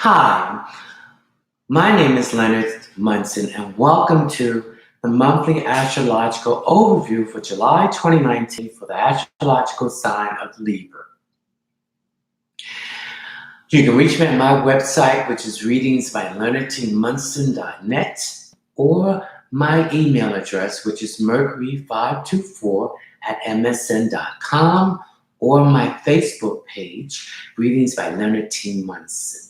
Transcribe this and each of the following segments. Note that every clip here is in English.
Hi, my name is Leonard Munson, and welcome to the monthly astrological overview for July 2019 for the astrological sign of Libra. You can reach me at my website, which is readingsbyleonardtmunson.net, or my email address, which is mercury524@msn.com, or my Facebook page, Readings by Leonard T. Munson.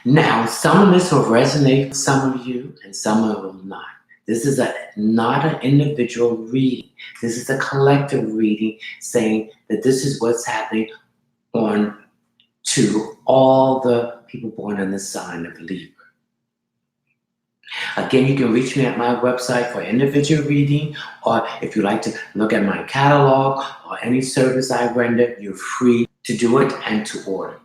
Now, some of this will resonate with some of you and some of it will not. This is not an individual reading. This is a collective reading saying that this is what's happening on to all the people born in the sign of Libra. Again, you can reach me at my website for individual reading, or if you like to look at my catalog or any service I render, you're free to do it and to order.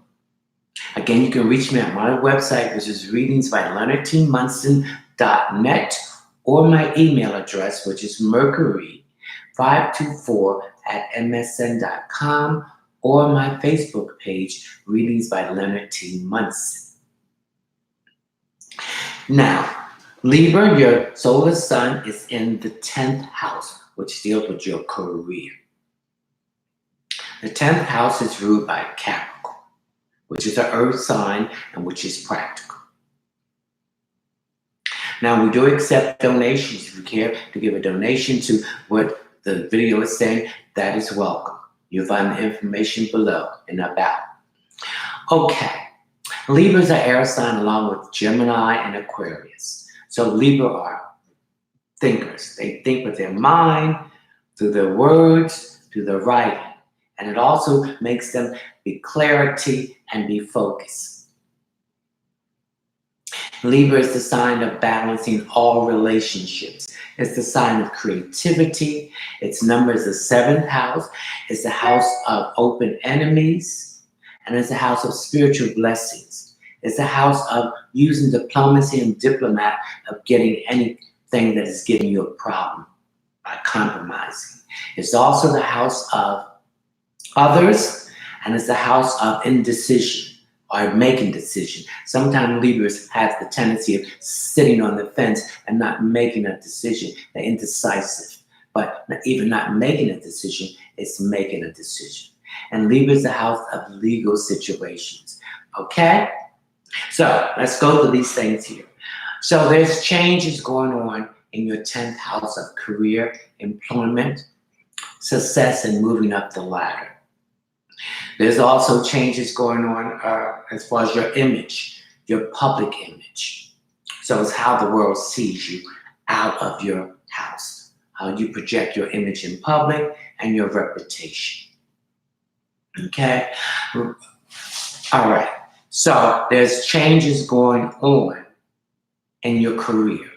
Again, you can reach me at my website, which is readingsbyleonardtmunson.net, or my email address, which is mercury524@msn.com, or my Facebook page, Readings by Leonard T. Munson. Now, Libra, your solar sun is in the 10th house, which deals with your career. The 10th house is ruled by Capricorn, which is an earth sign and which is practical. Now, we do accept donations. If you care to give a donation to what the video is saying, that is welcome. You'll find the information below and about. Okay, Libra is an air sign along with Gemini and Aquarius. So Libra are thinkers. They think with their mind, through their words, through their writing. And it also makes them be clarity and be focused. Libra is the sign of balancing all relationships. It's the sign of creativity. Its number is the 7th house. It's the house of open enemies. And it's the house of spiritual blessings. It's the house of using diplomacy and diplomat of getting anything that is giving you a problem by compromising. It's also the house of others, and it's the house of indecision or making decision. Sometimes Libras have the tendency of sitting on the fence and not making a decision. They're indecisive, but even not making a decision, it's making a decision. And Libra is the house of legal situations. Okay? So let's go through these things here. So there's changes going on in your 10th house of career, employment, success, and moving up the ladder. There's also changes going on as far as your image, your public image. So it's how the world sees you out of your house, how you project your image in public and your reputation. Okay? All right. So there's changes going on in your career.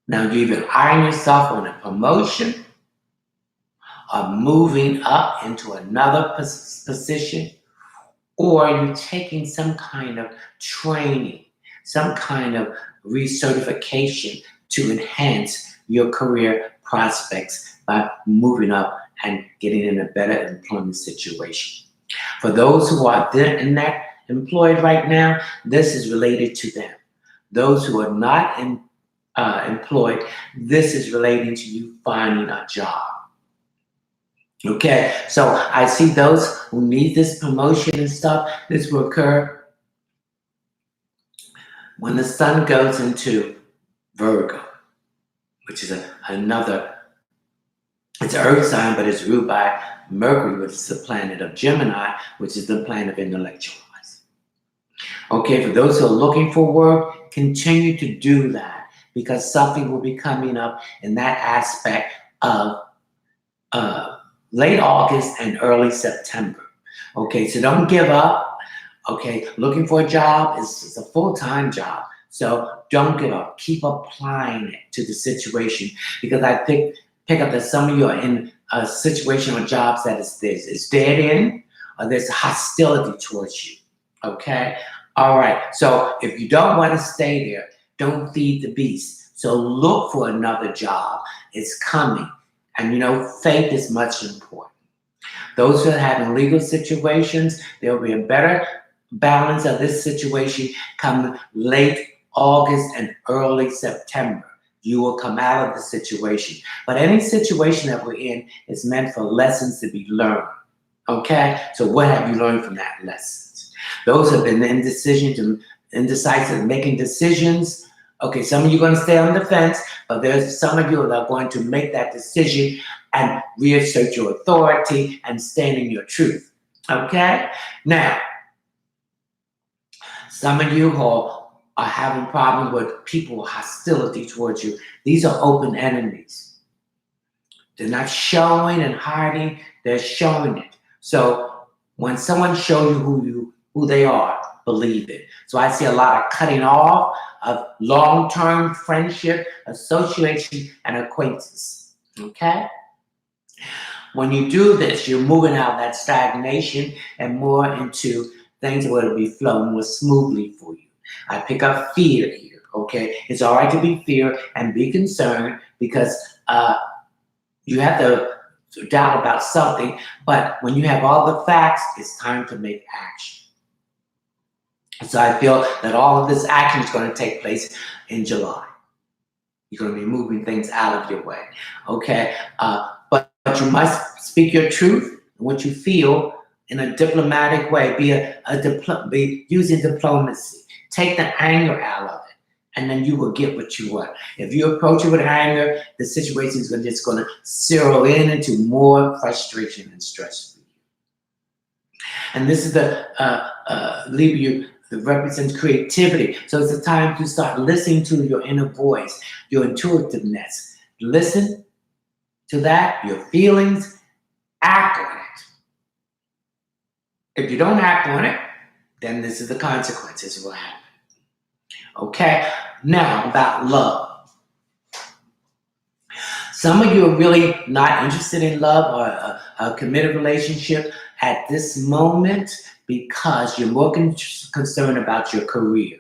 Now you either eyeing yourself on a promotion, or moving up into another position, or you're taking some kind of training, some kind of recertification to enhance your career prospects by moving up and getting in a better employment situation. For those who are in that employed right now, this is related to them. Those who are not employed, this is relating to you finding a job. Okay, so I see those who need this promotion and stuff. This will occur when the sun goes into Virgo, which is another, it's an earth sign, but it's ruled by Mercury, which is the planet of Gemini, which is the planet of intellectualize. Okay, for those who are looking for work, continue to do that because something will be coming up in that aspect of late August and early September. Okay, so don't give up. Okay, looking for a job is a full-time job. So don't give up. Keep applying it to the situation because I pick up that some of you are in a situation or jobs that is dead end or there's hostility towards you. Okay, all right. So if you don't want to stay there, don't feed the beast. So look for another job. It's coming. And you know, faith is much important. Those who are having legal situations, there will be a better balance of this situation come late August and early September. You will come out of the situation. But any situation that we're in is meant for lessons to be learned. Okay? So what have you learned from that lessons? Those have been indecisive, making decisions. Okay, some of you are going to stay on the fence, but there's some of you that are going to make that decision and reassert your authority and stand in your truth. Okay? Now, some of you who are having problems with people, hostility towards you, these are open enemies. They're not showing and hiding, they're showing it. So when someone shows you who they are, believe it. So I see a lot of cutting off of long-term friendship, association, and acquaintance. Okay? When you do this, you're moving out of that stagnation and more into things that will be flowing more smoothly for you. I pick up fear here, okay? It's all right to be fear and be concerned because you have to doubt about something, but when you have all the facts, it's time to make action. So I feel that all of this action is going to take place in July. You're going to be moving things out of your way, okay? But you must speak your truth, what you feel, in a diplomatic way. Be using diplomacy. Take the anger out of it, and then you will get what you want. If you approach it with anger, the situation is just going to zero in into more frustration and stress for you. And this is the Libra that represents creativity. So it's a time to start listening to your inner voice, your intuitiveness. Listen to that, your feelings, act on it. If you don't act on it, then this is the consequences of what happens. Okay, now about love. Some of you are really not interested in love or a committed relationship at this moment because you're more concerned about your career.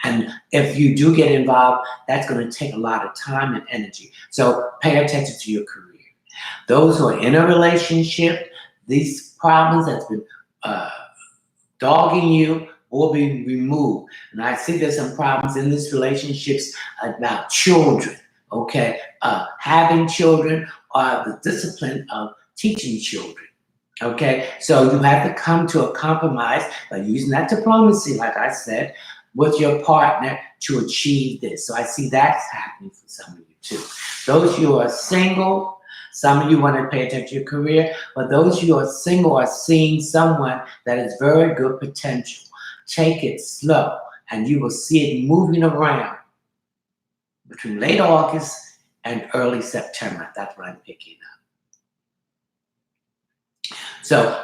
And if you do get involved, that's going to take a lot of time and energy. So pay attention to your career. Those who are in a relationship, these problems that's been dogging you will be removed. And I see there's some problems in these relationships about children, okay? Having children or the discipline of teaching children, okay? So you have to come to a compromise by using that diplomacy, like I said, with your partner to achieve this. So I see that's happening for some of you too. Those who are single, some of you want to pay attention to your career, but those who are single are seeing someone that has very good potential. Take it slow, and you will see it moving around between late August and early September. That's what I'm picking up. So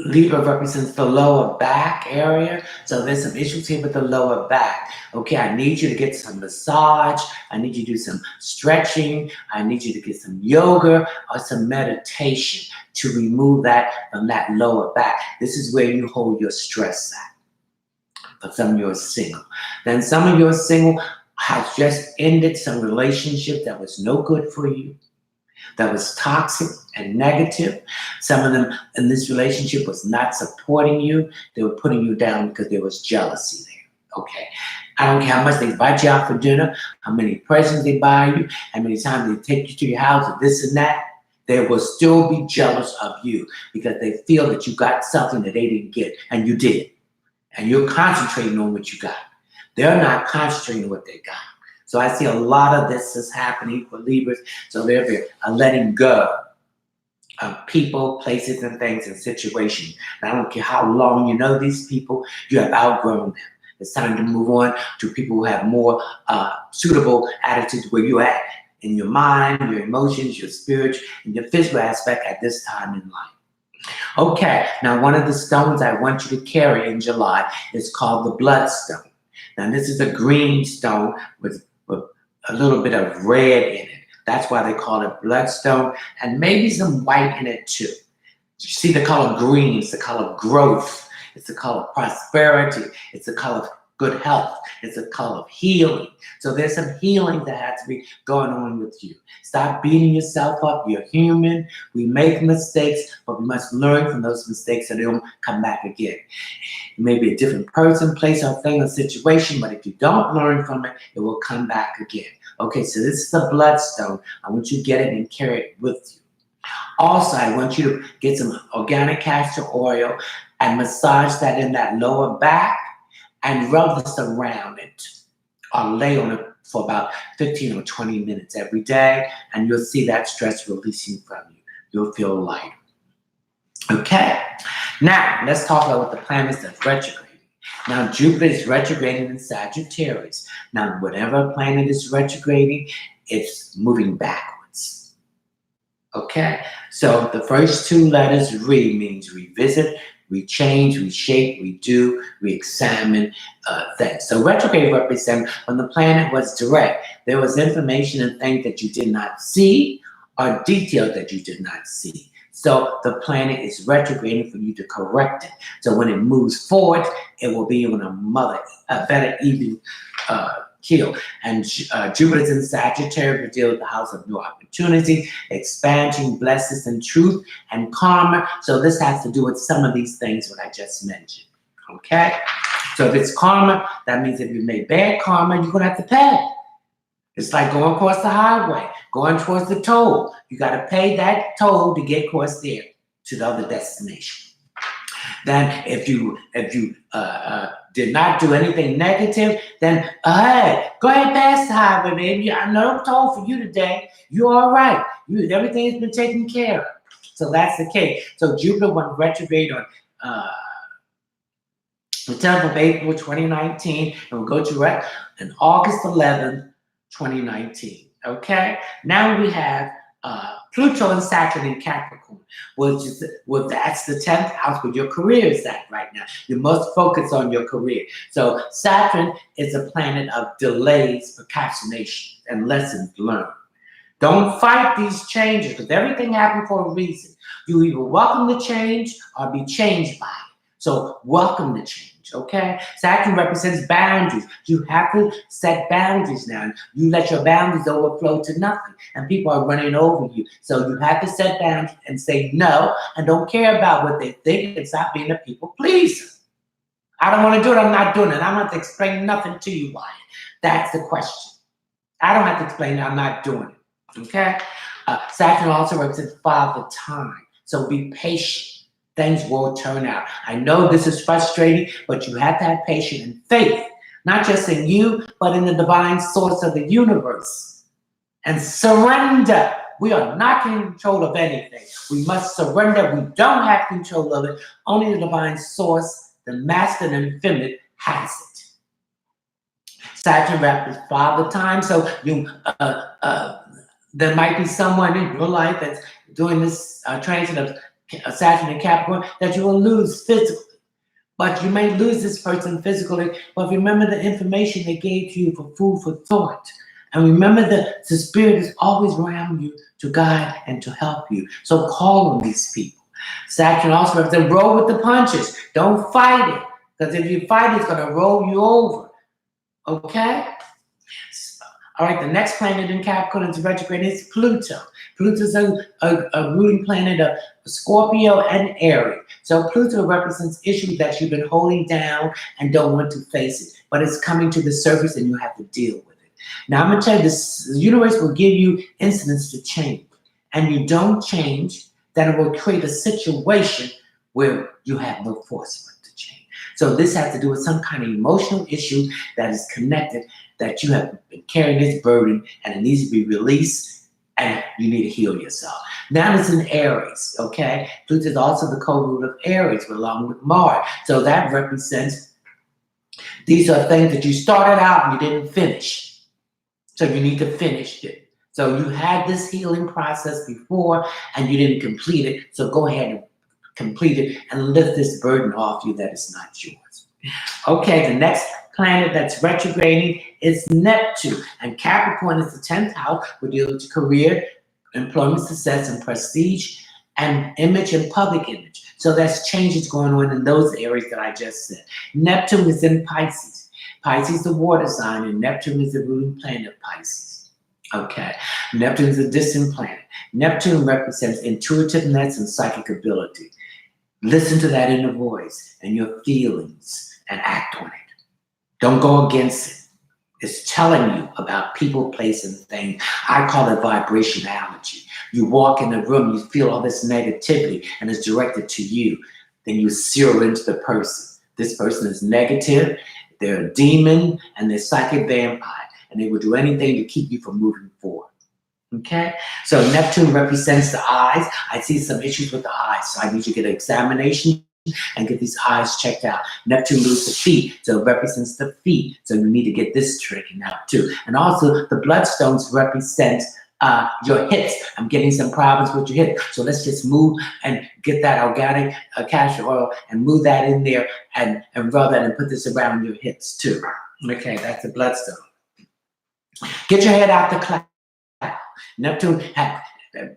Libra represents the lower back area. So there's some issues here with the lower back. Okay, I need you to get some massage. I need you to do some stretching. I need you to get some yoga or some meditation to remove that from that lower back. This is where you hold your stress at. For some of you are single. Then some of you are single has just ended some relationship that was no good for you, that was toxic and negative. Some of them in this relationship was not supporting you. They were putting you down because there was jealousy there. Okay. I don't care how much they invite you out for dinner, how many presents they buy you, how many times they take you to your house or this and that. They will still be jealous of you because they feel that you got something that they didn't get, and you did. And you're concentrating on what you got. They're not concentrating on what they got. So I see a lot of this is happening for Libras. So they're letting go of people, places, and things and situations. And I don't care how long you know these people, you have outgrown them. It's time to move on to people who have more suitable attitudes where you're at in your mind, your emotions, your spirit, and your physical aspect at this time in life. Okay, now one of the stones I want you to carry in July is called the bloodstone. Now this is a green stone with a little bit of red in it. That's why they call it bloodstone, and maybe some white in it too. You see the color green, it's the color of growth, it's the color of prosperity, it's the color of good health. It's a color of healing. So there's some healing that has to be going on with you. Stop beating yourself up. You're human. We make mistakes, but we must learn from those mistakes so they don't come back again. It may be a different person, place, or thing, or situation, but if you don't learn from it, it will come back again. Okay, so this is a bloodstone. I want you to get it and carry it with you. Also, I want you to get some organic castor oil and massage that in that lower back and rub this around it or lay on it for about 15 or 20 minutes every day, and you'll see that stress releasing from you. You'll feel lighter. Okay, now let's talk about what the planets that's retrograding. Now, Jupiter is retrograding in Sagittarius. Now, whatever planet is retrograding, it's moving backwards. Okay, so the first two letters, re, means revisit, we change, we shape, we do, we examine things. So retrograde represents when the planet was direct, there was information and things that you did not see or details that you did not see. So the planet is retrograding for you to correct it. So when it moves forward, it will be on a better even keel. And Jupiter's in Sagittarius will deal with the house of new opportunity, expansion, blessings, and truth, and karma. So this has to do with some of these things what I just mentioned. Okay? So if it's karma, that means if you made bad karma, you're going to have to pay. It's like going across the highway, going towards the toll. You got to pay that toll to get across there to the other destination. Then if you did not do anything negative, then hey, go ahead pass the highway, baby. I know toll for you today. You're all right. Everything has been taken care of. So that's the case. So Jupiter went retrograde on the 10th of April 2019, and will go to on August 11th, 2019. Okay? Now we have Pluto and Saturn in Capricorn, that's the 10th house where your career is at right now. You must focus on your career. So Saturn is a planet of delays, procrastination, and lessons learned. Don't fight these changes, because everything happened for a reason. You either welcome the change or be changed by it. So welcome the change. Okay? Saturn represents boundaries. You have to set boundaries now. You let your boundaries overflow to nothing, and people are running over you. So you have to set boundaries and say no, and don't care about what they think, and stop being a people pleaser. I don't want to do it, I'm not doing it. I don't have to explain nothing to you why. That's the question. I don't have to explain it, I'm not doing it. Okay? Saturn also represents father time. So be patient. Things will turn out. I know this is frustrating, but you have to have patience and faith, not just in you, but in the divine source of the universe. And surrender. We are not in control of anything. We must surrender. We don't have control of it. Only the divine source, the masculine and feminine, has it. Saturn represents father time. So there might be someone in your life that's doing this transit of Saturn and Capricorn that you will lose physically. But you may lose this person physically, but remember the information they gave to you for food for thought. And remember that the spirit is always around you to guide and to help you. So call on these people. Saturn also represents roll with the punches. Don't fight it. Because if you fight it, it's going to roll you over. Okay? All right, the next planet in Capricorn is retrograde is Pluto. Pluto's a ruling planet of Scorpio and Aries. So Pluto represents issues that you've been holding down and don't want to face it. But it's coming to the surface and you have to deal with it. Now I'm going to tell you this, the universe will give you incidents to change. And you don't change, then it will create a situation where you have no force for it to change. So this has to do with some kind of emotional issue that is connected, that you have been carrying this burden and it needs to be released and you need to heal yourself. Now it's in Aries, okay? Pluto is also the co-root of Aries along with Mars. So that represents, these are things that you started out and you didn't finish. So you need to finish it. So you had this healing process before and you didn't complete it. So go ahead and complete it and lift this burden off you that is not yours. Okay, the next planet that's retrograding is Neptune. And Capricorn is the 10th house, which deals with career, employment success, and prestige, and image and public image. So there's changes going on in those areas that I just said. Neptune is in Pisces. Pisces is the water sign, and Neptune is the ruling planet of Pisces. Okay, Neptune is a distant planet. Neptune represents intuitiveness and psychic ability. Listen to that inner voice and your feelings and act on it. Don't go against it. It's telling you about people, place, and things. I call it vibrationality. You walk in the room, you feel all this negativity, and it's directed to you. Then you zero into the person. This person is negative, they're a demon, and they're psychic vampire, and they will do anything to keep you from moving forward. Okay? So Neptune represents the eyes. I see some issues with the eyes, so I need you to get an examination and get these eyes checked out. Neptune moves the feet, so it represents the feet. So you need to get this straightened out too. And also the bloodstones represent your hips. I'm getting some problems with your hips. So let's just move and get that organic castor oil and move that in there and rub that and put this around your hips too. Okay, that's the bloodstone. Get your head out the cloud. Neptune,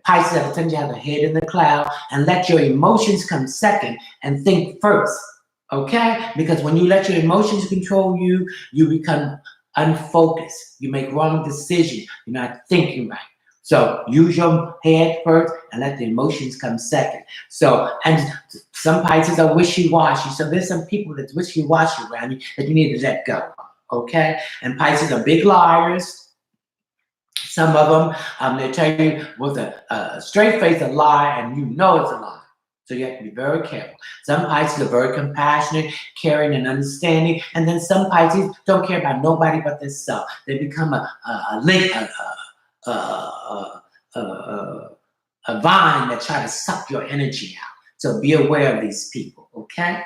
Pisces have a tendency to have a head in the cloud, and let your emotions come second and think first, okay? Because when you let your emotions control you, you become unfocused. You make wrong decisions. You're not thinking right. So use your head first and let the emotions come second. So, and some Pisces are wishy-washy. So there's some people that's wishy-washy around you that you need to let go, okay? And Pisces are big liars. Some of them, they tell you with a straight face a lie, and you know it's a lie. So you have to be very careful. Some Pisces are very compassionate, caring, and understanding. And then some Pisces don't care about nobody but themselves. They become a vine that try to suck your energy out. So be aware of these people, okay?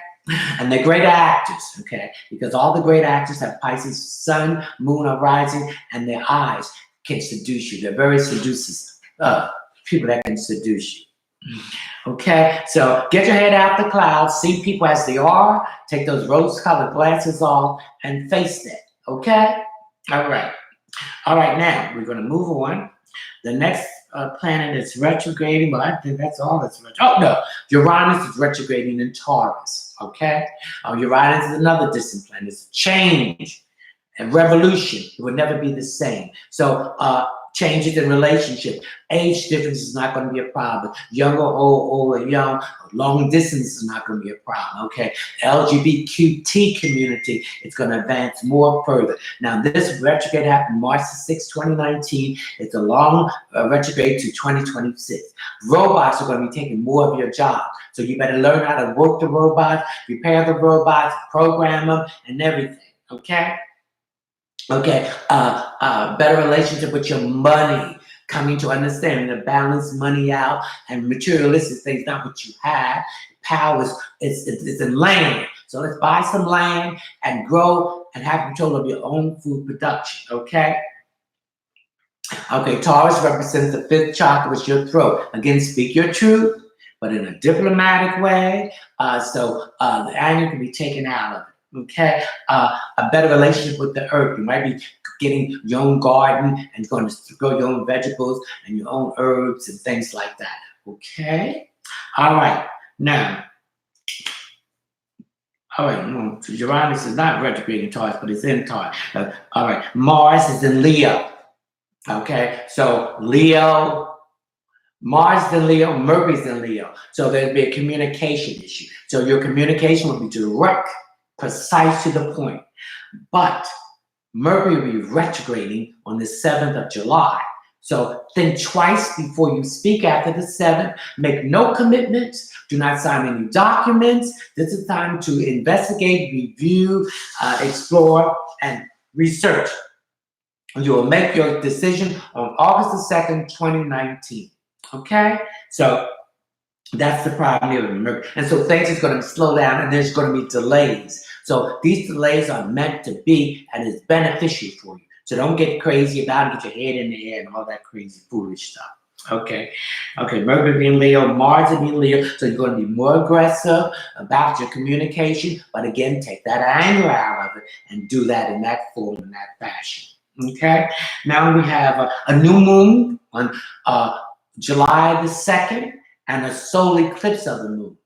And they're great actors, okay? Because all the great actors have Pisces sun, moon, or rising, and their eyes can seduce you. They're very seducers, people that can seduce you. Okay, so get your head out the clouds, see people as they are, take those rose-colored glasses off, and face that, okay? All right. All right, now we're going to move on. The next planet is retrograding, but I think that's all that's retrograding. Oh, no, Uranus is retrograding in Taurus, okay? Uranus is another distant planet. It's change. And revolution, it would never be the same. So changes in relationship, age difference is not going to be a problem. Young or old or young, long distance is not going to be a problem. Okay, LGBTQ community, it's going to advance more further. Now this retrograde happened March 6, 2019. It's a long retrograde to 2026. Robots are going to be taking more of your job. So you better learn how to work the robots, repair the robots, program them, and everything. Okay. Okay, better relationship with your money, coming to understanding to balance money out and materialistic things, not what you have. Power is in land. So let's buy some land and grow and have control of your own food production, okay? Okay, Taurus represents the fifth chakra, which is your throat. Again, speak your truth, but in a diplomatic way, so the anger can be taken out of it. Okay, a better relationship with the earth. You might be getting your own garden and going to grow your own vegetables and your own herbs and things like that. Okay, all right. Now, all right. Uranus is not retrograding Taurus, but it's in Taurus. All right, Mars is in Leo. Okay, so Leo. Mars is in Leo, Mercury's in Leo. So there'll be a communication issue. So your communication will be direct, precise to the point. But Mercury will be retrograding on the 7th of July. So think twice before you speak after the 7th. Make no commitments. Do not sign any documents. This is time to investigate, review, explore, and research. You will make your decision on August the 2nd, 2019. Okay? So that's the problem here with Mercury. And so things is going to slow down and there's going to be delays. So these delays are meant to be and it's beneficial for you. So don't get crazy about it, get your head in the air and all that crazy foolish stuff. Okay. Okay, Mercury being Leo, Mars being Leo. So you're going to be more aggressive about your communication. But again, take that anger out of it and do that in that form, in that fashion. Okay. Now we have a new moon on July the 2nd. And a solar eclipse of the moon.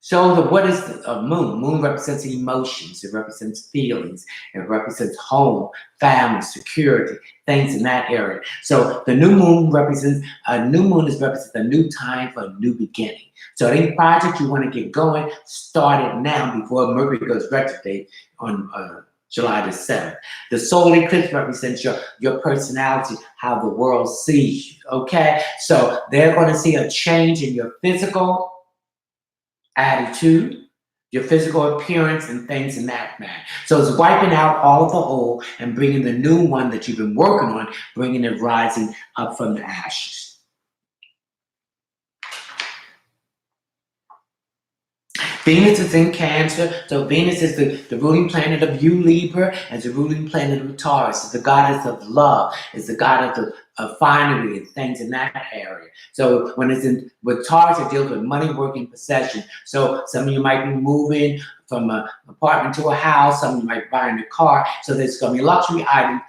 So what is a moon? Moon represents emotions. It represents feelings. It represents home, family, security, things in that area. So the new moon represents a new moon is represents a new time for a new beginning. So any project you want to get going, start it now before Mercury goes retrograde on July the 7th. The solar eclipse represents your personality, how the world sees you. Okay, so they're going to see a change in your physical attitude, your physical appearance, and things in that manner. So it's wiping out all of the old and bringing the new one that you've been working on, bringing it rising up from the ashes. Venus is in Cancer, so Venus is the ruling planet of you, Libra, and the ruling planet of Taurus. It's the goddess of love. It's the goddess of finery and things in that area. So when it's in with Taurus, it deals with money, work, and possession. So some of you might be moving from an apartment to a house. Some of you might be buying a car. So there's going to be a luxury item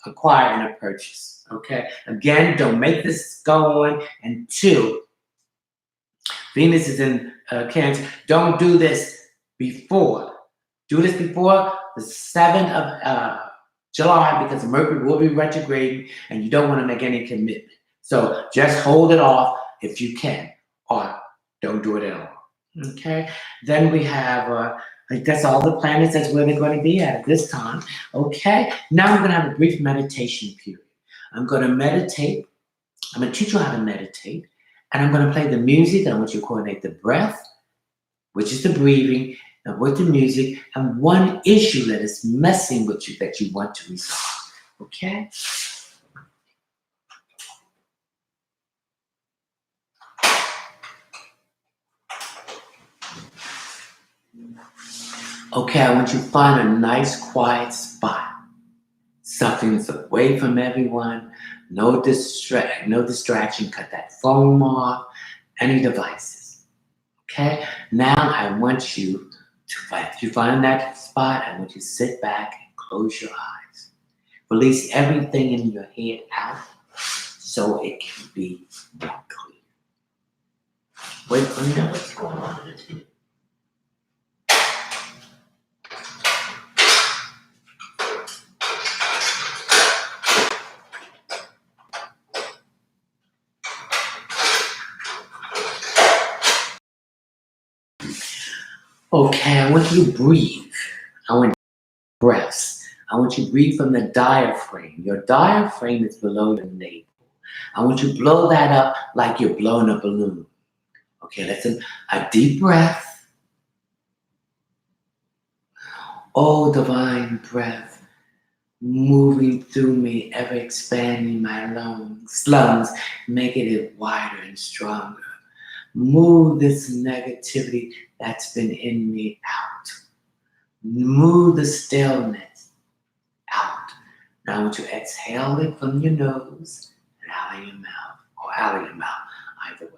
acquired and a purchase. Okay. Again, don't make this go on. And two, Venus is in Cancer. Don't do this before. Do this before the 7th of July because Mercury will be retrograding and you don't want to make any commitment. So just hold it off if you can, or don't do it at all. Okay. Then we have, that's all the planets. That's where they're going to be at this time. Okay. Now I'm going to have a brief meditation period. I'm going to meditate. I'm going to teach you how to meditate. And I'm going to play the music. I want you to coordinate the breath, which is the breathing, and with the music, and one issue that is messing with you that you want to resolve. Okay? Okay, I want you to find a nice quiet spot. Something that's away from everyone. No distraction. Cut that phone off. Any devices. Okay? Now I want you to, if you find that spot, I want you to sit back and close your eyes. Release everything in your head out so it can be more clear. Wait for me, what's going on? Okay, I want you to breathe. I want breaths. I want you to breathe from the diaphragm. Your diaphragm is below your navel. I want you to blow that up like you're blowing a balloon. Okay, let's a deep breath. Oh, divine breath, moving through me, ever expanding my lungs, making it wider and stronger. Move this negativity that's been in me out. Move the stillness out. Now I want you to exhale it from your nose and out of your mouth, or out of your mouth, either way.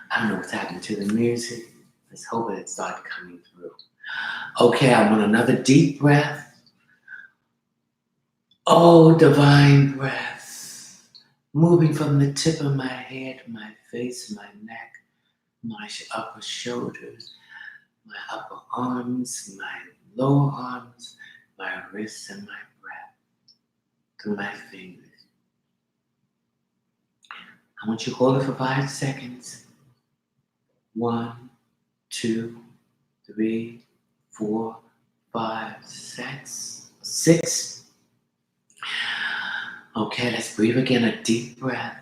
I don't know what's happening to the music. Let's hope it started coming through. Okay, I want another deep breath. Oh, divine breath, moving from the tip of my head, my face, my neck, my upper shoulders, my upper arms, my lower arms, my wrists, and my breath through my fingers. I want you to hold it for 5 seconds. 1, 2, 3, 4, 5, 6. Okay, let's breathe again, a deep breath.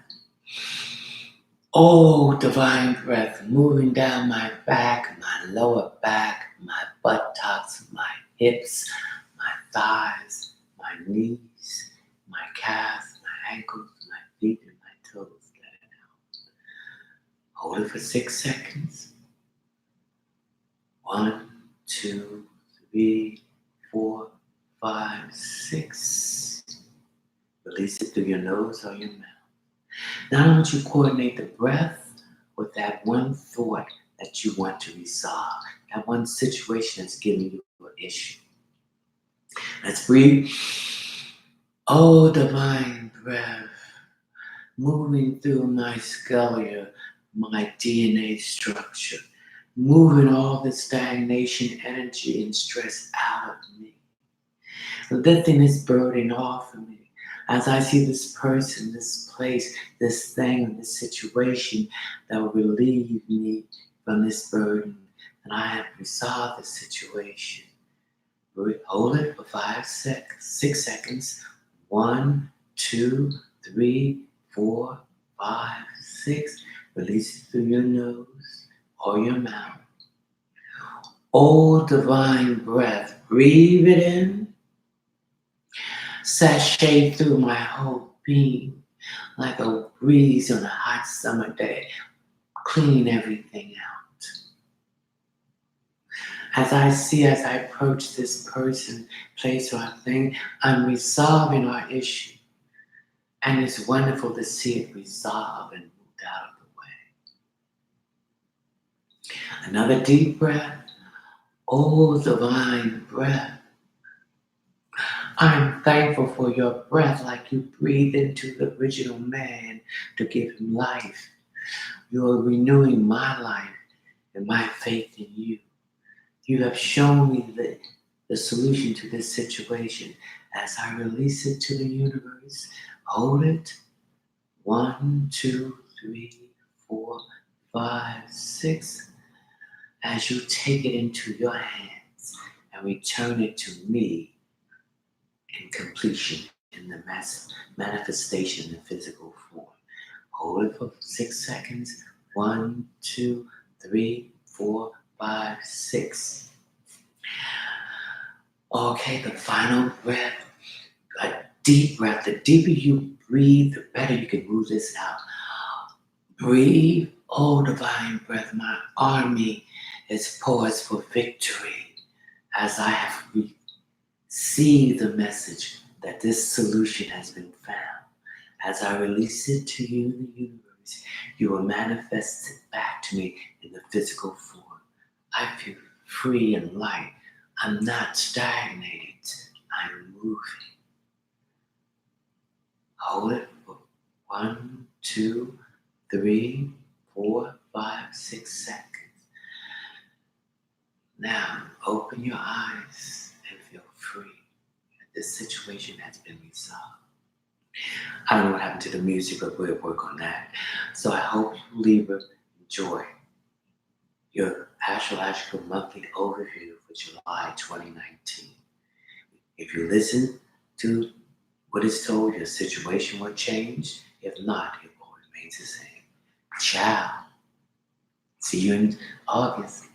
Oh, divine breath, moving down my back, my lower back, my buttocks, my hips, my thighs, my knees, my calves, my ankles, my feet, and my toes. Let it out. Hold it for 6 seconds. 1, 2, 3, 4, 5, 6. Release it through your nose or your mouth. Now I want you to coordinate the breath with that one thought that you want to resolve, that one situation that's giving you an issue. Let's breathe. Oh, divine breath, moving through my scalea, my DNA structure, moving all the stagnation, energy, and stress out of me, lifting this burden off of me. As I see this person, this place, this thing, this situation that will relieve me from this burden, and I have resolved the situation. Hold it for 6 seconds. 1, 2, 3, 4, 5, 6. Release it through your nose or your mouth. Oh, divine breath, breathe it in, sashay through my whole being like a breeze on a hot summer day, clean everything out. As I approach this person, place, or thing, I'm resolving our issue. And it's wonderful to see it resolve and moved out of the way. Another deep breath. Oh, divine breath. I'm thankful for your breath like you breathed into the original man to give him life. You're renewing my life and my faith in you. You have shown me the solution to this situation. As I release it to the universe, hold it. 1, 2, 3, 4, 5, 6. As you take it into your hands and return it to me in completion, in the manifestation in physical form. Hold it for 6 seconds. 1, 2, 3, 4, 5, 6. Okay, the final breath, a deep breath. The deeper you breathe, the better you can move this out. Breathe, oh divine breath, my army is poised for victory as I have received the message that this solution has been found. As I release it to you in the universe, you will manifest it back to me in the physical form. I feel free and light. I'm not stagnated. I'm moving. Hold it for 1, 2, 3, 4, 5, 6 seconds. Now, open your eyes and feel free. This situation has been resolved. I don't know what happened to the music, but we'll work on that. So I hope you, Libra, enjoy your astrological monthly overview for July 2019. If you listen to what is told, your situation will change. If not, it will remain the same. Ciao. See you in August.